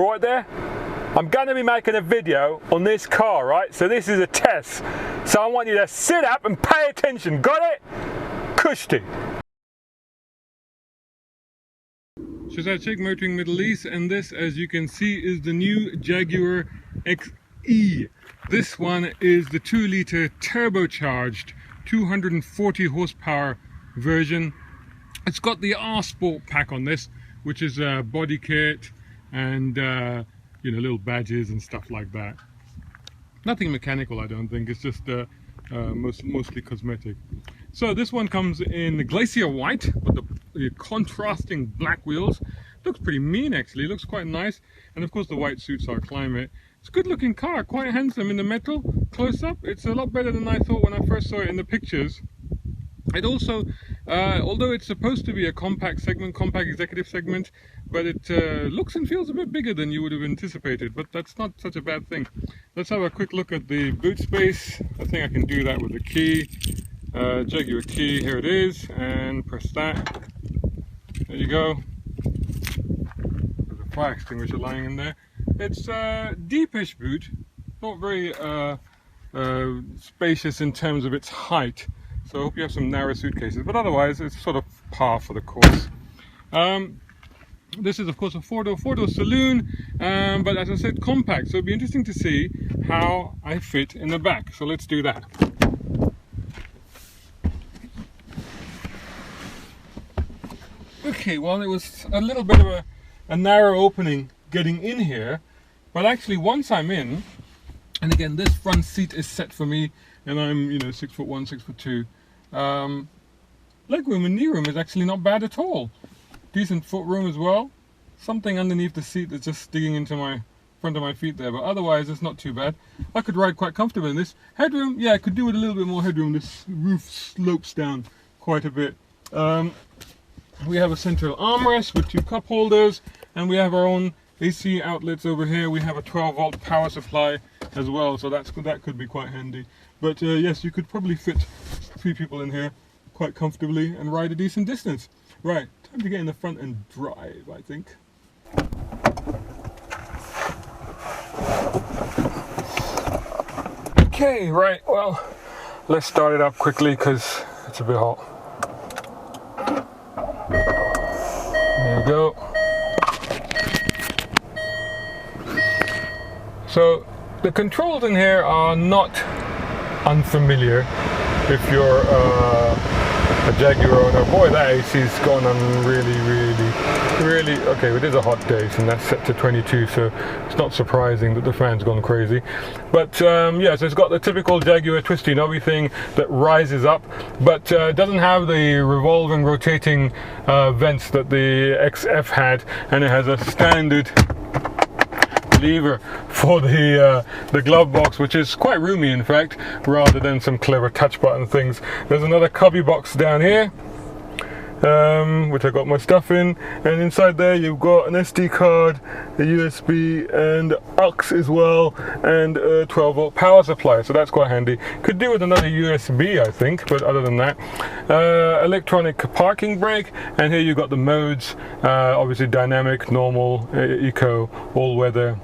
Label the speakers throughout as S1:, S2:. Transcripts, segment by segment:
S1: right there. I'm going to be making a video on this car, right? So this is a test. So I want you to sit up and pay attention. Got it? Kushti. Shahzad Sheikh, motoring Middle East, and this, as you can see, is the new Jaguar XE. This one is the 2-litre turbocharged 240 horsepower version. It's got the R Sport pack on this, which is a body kit and you know, little badges and stuff like that. Nothing mechanical, I don't think. It's just mostly cosmetic. So this one comes in the glacier white with the contrasting black wheels. Looks pretty mean, actually. Looks quite nice. And of course the white suits our climate. It's a good looking car, quite handsome in the metal. Close up, it's a lot better than I thought when I first saw it in the pictures. It also, although it's supposed to be a compact segment, compact executive segment, but it looks and feels a bit bigger than you would have anticipated, but that's not such a bad thing. Let's have a quick look at the boot space. I think I can do that with the key. Jaguar key, here it is, and press that. There you go. There's a fire extinguisher lying in there. It's a deepish boot, not very spacious in terms of its height. So I hope you have some narrow suitcases, but otherwise it's sort of par for the course. This is of course a four-door saloon, but as I said, compact, so it'll be interesting to see how I fit in the back. So let's do that. Okay, well, it was a little bit of a narrow opening getting in here, but actually once I'm in, and again this front seat is set for me, and I'm, you know, 6'1", 6'2". Legroom and knee room is actually not bad at all. Decent foot room as well. Something underneath the seat that's just digging into my front of my feet there, but otherwise it's not too bad. I could ride quite comfortably in this. Headroom, yeah, I could do with a little bit more headroom. This roof slopes down quite a bit. We have a central armrest with 2 cup holders, and we have our own AC outlets over here. We have a 12-volt power supply as well, so that could be quite handy. But yes, you could probably fit 3 people in here quite comfortably and ride a decent distance. Right, time to get in the front and drive, I think. Okay, right, well, let's start it up quickly because it's a bit hot. There you go. So the controls in here are not unfamiliar if you're a Jaguar owner. Boy, that AC's gone on really, okay, it is a hot day, and that's set to 22, so it's not surprising that the fan's gone crazy. But yeah, so it's got the typical Jaguar twisty knobby thing that rises up, but doesn't have the revolving, rotating vents that the XF had, and it has a standard lever for the glove box, which is quite roomy in fact, rather than some clever touch button things. There's another cubby box down here, which I got my stuff in, and inside there you've got an SD card, a USB and aux as well, and a 12-volt power supply, so that's quite handy. Could do with another USB, I think, but other than that, electronic parking brake, and here you've got the modes, obviously dynamic, normal, eco, all-weather,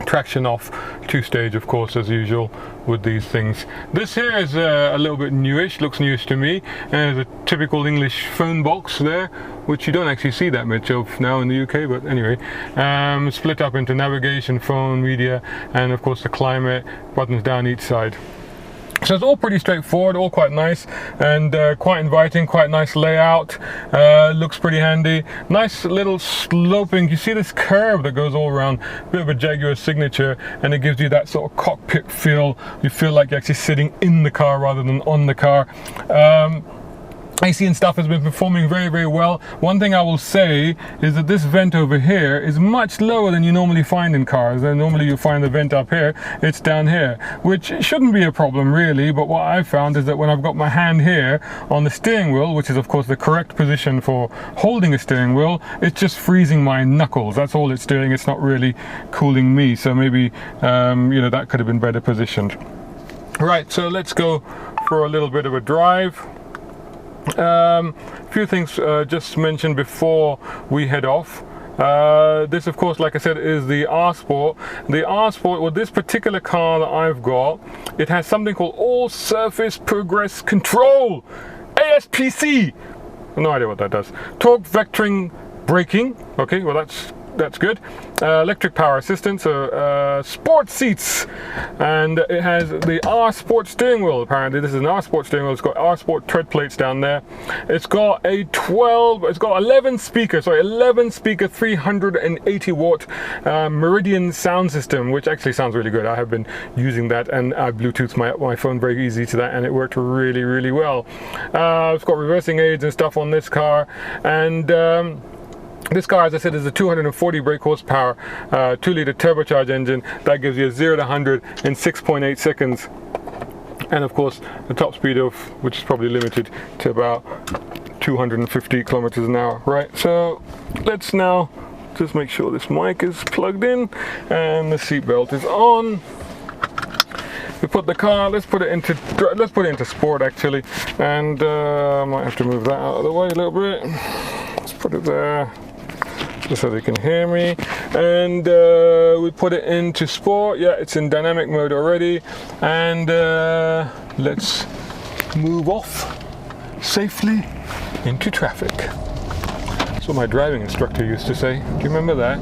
S1: traction off, 2-stage of course as usual with these things. This here is a little bit newish, looks newish to me, and there's a typical English phone box there, which you don't actually see that much of now in the UK, but anyway, split up into navigation, phone, media, and of course the climate, buttons down each side. So it's all pretty straightforward, all quite nice, and quite inviting, quite nice layout. Looks pretty handy. Nice little sloping, you see this curve that goes all around, bit of a Jaguar signature, and it gives you that sort of cockpit feel. You feel like you're actually sitting in the car rather than on the car. AC and stuff has been performing very well. One thing I will say is that this vent over here is much lower than you normally find in cars. And normally you find the vent up here, it's down here, which shouldn't be a problem really, but what I found is that when I've got my hand here on the steering wheel, which is of course the correct position for holding a steering wheel, it's just freezing my knuckles. That's all it's doing. It's not really cooling me, so maybe you know, that could have been better positioned. Right, so let's go for a little bit of a drive. A few things just mentioned before we head off. This, of course, like I said, is the R Sport. The R Sport, with this particular car that I've got, it has something called All Surface Progress Control, ASPC. No idea what that does. Torque vectoring braking. Okay, well that's good. Electric power assistance, sport seats, and it has the R Sport steering wheel. Apparently this is an R Sport steering wheel. It's got R Sport tread plates down there. It's got 11 speaker 380 watt Meridian sound system, which actually sounds really good. I have been using that, and I Bluetooth my phone very easy to that, and it worked really, really well. It's got reversing aids and stuff on this car, and this car, as I said, is a 240 brake horsepower, 2-litre turbocharged engine that gives you a 0 to 100 in 6.8 seconds. And of course, the top speed of which is probably limited to about 250 kilometers an hour. Right, so let's now just make sure this mic is plugged in and the seatbelt is on. We put the car, let's put it into sport actually, and I might have to move that out of the way a little bit. Let's put it there, just so they can hear me. And we put it into sport. Yeah, it's in dynamic mode already. And let's move off safely into traffic. That's what my driving instructor used to say. Do you remember that?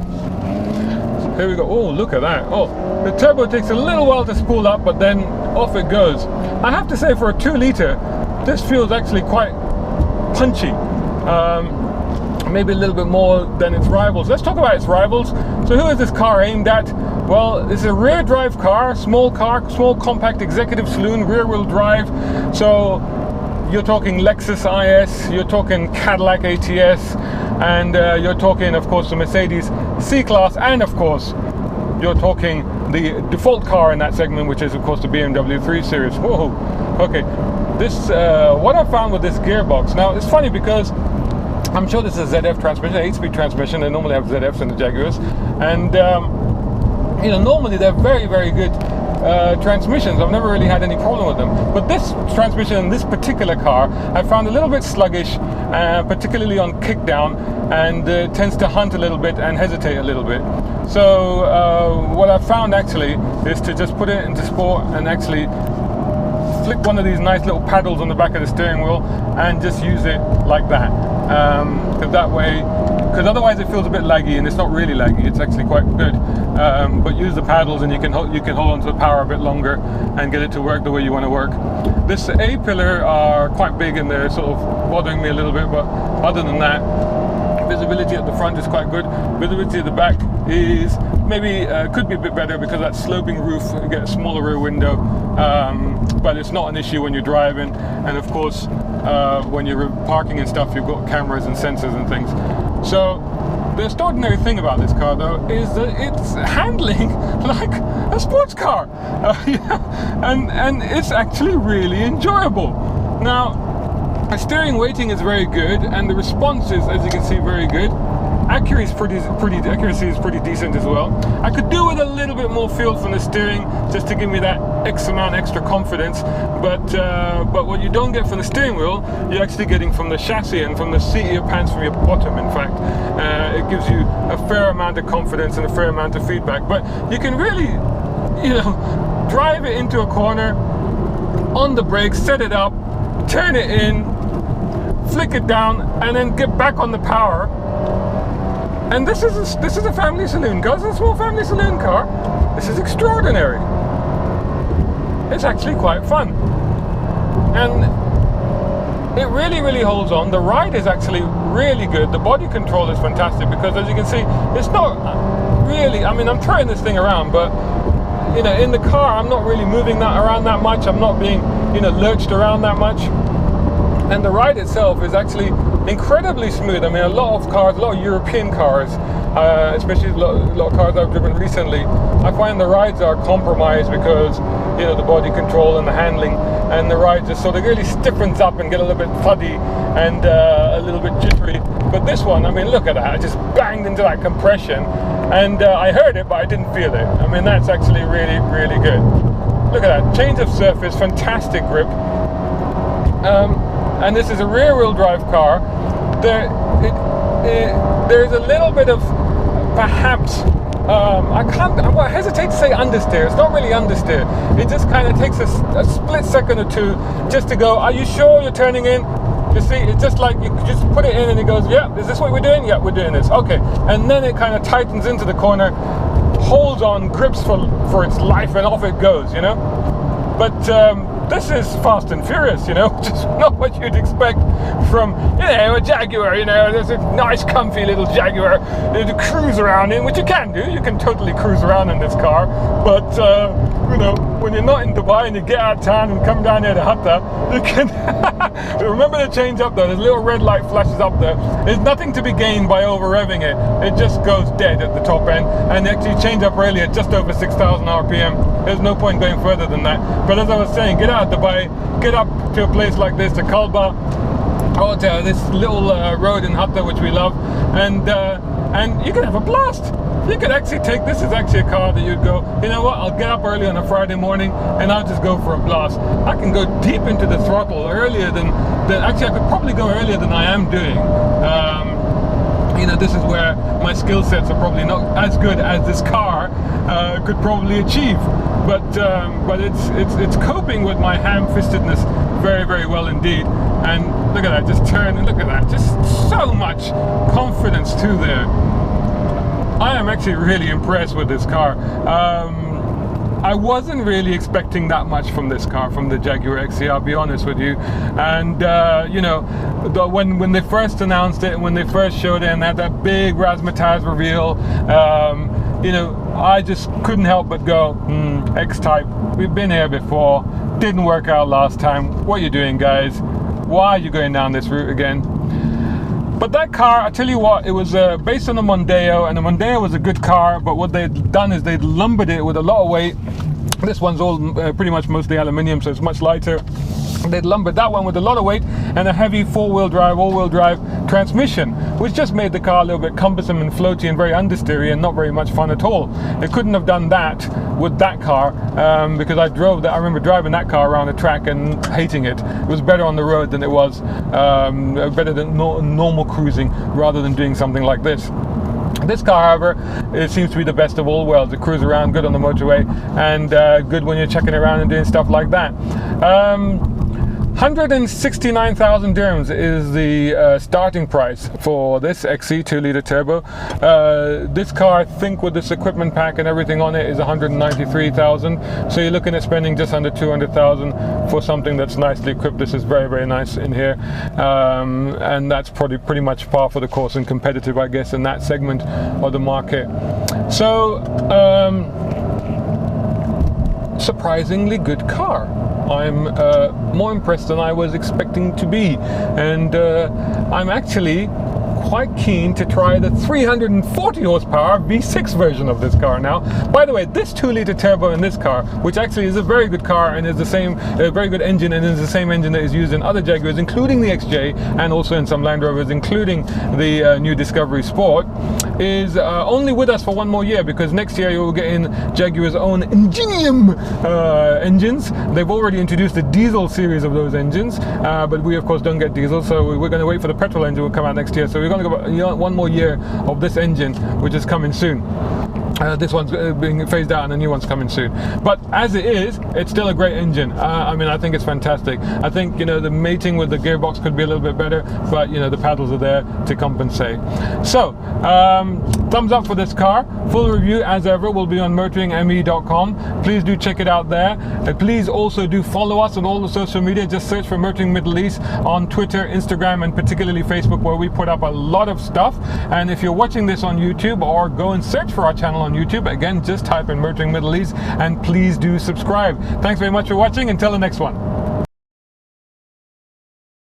S1: Here we go. Oh, look at that. Oh, the turbo takes a little while to spool up, but then off it goes. I have to say, for a 2-litre, this feels actually quite punchy. Maybe a little bit more than its rivals. Let's talk about its rivals. So who is this car aimed at? Well, this is a rear drive car, small compact executive saloon, rear wheel drive. So you're talking Lexus IS, you're talking Cadillac ATS, and you're talking, of course, the Mercedes C-Class, and of course, you're talking the default car in that segment, which is, of course, the BMW 3 Series. Whoa, okay. This, what I found with this gearbox, now it's funny because I'm sure this is a ZF transmission, an 8-speed transmission. They normally have ZFs in the Jaguars, and you know, normally they're very, very good transmissions. I've never really had any problem with them. But this transmission in this particular car, I found a little bit sluggish, particularly on kickdown, and tends to hunt a little bit and hesitate a little bit. So what I found actually is to just put it into sport and actually flick one of these nice little paddles on the back of the steering wheel and just use it like that. Because otherwise it feels a bit laggy, and it's not really laggy, it's actually quite good. But use the paddles and you can hold on to the power a bit longer and get it to work the way you want to work. This A-pillar are quite big and they're sort of bothering me a little bit, but other than that, visibility at the front is quite good. Visibility at the back is maybe could be a bit better because that sloping roof, you get a smaller rear window, but it's not an issue when you're driving. And of course, when you're parking and stuff, you've got cameras and sensors and things. So the extraordinary thing about this car, though, is that it's handling like a sports car, and it's actually really enjoyable. Now, the steering weighting is very good, and the response is, as you can see, very good. Accuracy is pretty decent as well. I could do with a little bit more feel from the steering, just to give me that X amount extra confidence. But what you don't get from the steering wheel, you're actually getting from the chassis and from the seat of your pants, from your bottom. In fact, it gives you a fair amount of confidence and a fair amount of feedback. But you can really, you know, drive it into a corner, on the brakes, set it up, turn it in, flick it down, and then get back on the power. And this is a family saloon, guys. It's a small family saloon car. This is extraordinary. It's actually quite fun, and it really, really holds on. The ride is actually really good. The body control is fantastic because, as you can see, it's not really. I mean, I'm trying this thing around, but you know, in the car, I'm not really moving that around that much. I'm not being, you know, lurched around that much. And the ride itself is actually incredibly smooth. I mean, a lot of European cars, especially a lot of cars I've driven recently, I find the rides are compromised because, you know, the body control and the handling, and the ride just sort of really stiffens up and get a little bit fuddy and a little bit jittery. But this one, I mean, look at that. I just banged into that compression, and I heard it, but I didn't feel it. I mean, that's actually really, really good. Look at that. Change of surface, fantastic grip. And this is a rear-wheel drive car. there's a little bit of perhaps I hesitate to say understeer. It's not really understeer. It just kind of takes a split second or two just to go, are you sure you're turning in? You see, it's just like you just put it in and it goes, yeah, is this what we're doing? Yeah, we're doing this. Okay. And then it kind of tightens into the corner, holds on, grips for its life, and off it goes, you know? But this is fast and furious, you know, just not what you'd expect from, you know, a Jaguar, you know. There's a nice comfy little Jaguar to cruise around in, which you can do. You can totally cruise around in this car, but you know, when you're not in Dubai and you get out of town and come down here to Hatta, you can remember to change up though. There's a little red light flashes up there. There's nothing to be gained by over revving it. It just goes dead at the top end, and actually change up earlier just over 6,000 RPM. There's no point going further than that. But as I was saying, get out of Dubai, get up to a place like this, to Kalba, or to this little road in Hatta which we love, and you can have a blast. You could actually take, this is actually a car that you'd go, you know what, I'll get up early on a Friday morning and I'll just go for a blast. I can go deep into the throttle earlier than actually I could probably go earlier than I am doing. You know, this is where my skill sets are probably not as good as this car could probably achieve, but it's coping with my ham-fistedness very, very well indeed. And look at that, just turn and look at that, just so much confidence to there. I am actually really impressed with this car. I wasn't really expecting that much from this car, from the Jaguar XE, I'll be honest with you. And you know, when they first announced it, when they first showed it and had that big razzmatazz reveal, you know, I just couldn't help but go, X-Type, we've been here before, didn't work out last time, what are you doing, guys? Why are you going down this route again? But that car, I tell you what, it was based on a Mondeo, and the Mondeo was a good car, but what they'd done is they'd lumbered it with a lot of weight. This one's all pretty much mostly aluminium, so it's much lighter. They'd lumbered that one with a lot of weight and a heavy all-wheel drive transmission, which just made the car a little bit cumbersome and floaty and very understeery and not very much fun at all. They couldn't have done that with that car because I remember driving that car around the track and hating it. It was better on the road than it was, better than normal cruising rather than doing something like this. This car, however, it seems to be the best of all worlds. It cruises around good on the motorway and good when you're checking around and doing stuff like that. 169,000 dirhams is the starting price for this XE 2-litre turbo. This car, I think, with this equipment pack and everything on it, is 193,000. So you're looking at spending just under 200,000 for something that's nicely equipped. This is very, very nice in here, and that's probably pretty much par for the course and competitive, I guess, in that segment of the market. So surprisingly good car. I'm more impressed than I was expecting to be, and I'm actually quite keen to try the 340 horsepower V6 version of this car now. By the way, this 2-litre turbo in this car, which actually is a very good car and is the same, very good engine, and is the same engine that is used in other Jaguars, including the XJ, and also in some Land Rovers, including the new Discovery Sport, is only with us for one more year, because next year you will get in Jaguar's own Ingenium engines. They've already introduced the diesel series of those engines, but we of course don't get diesel, so we're going to wait for the petrol engine will come out next year. So we're going to go one more year of this engine, which is coming soon. This one's being phased out and a new one's coming soon. But as it is, it's still a great engine. I mean, I think it's fantastic. I think, you know, the mating with the gearbox could be a little bit better, but, you know, the paddles are there to compensate. So, thumbs up for this car. Full review, as ever, will be on motoringme.com. Please do check it out there. Please also do follow us on all the social media. Just search for Motoring Middle East on Twitter, Instagram, and particularly Facebook, where we put up a lot of stuff. And if you're watching this on YouTube, or go and search for our channel on YouTube, again, just type in Motoring Middle East, and please do subscribe. Thanks very much for watching. Until the next one.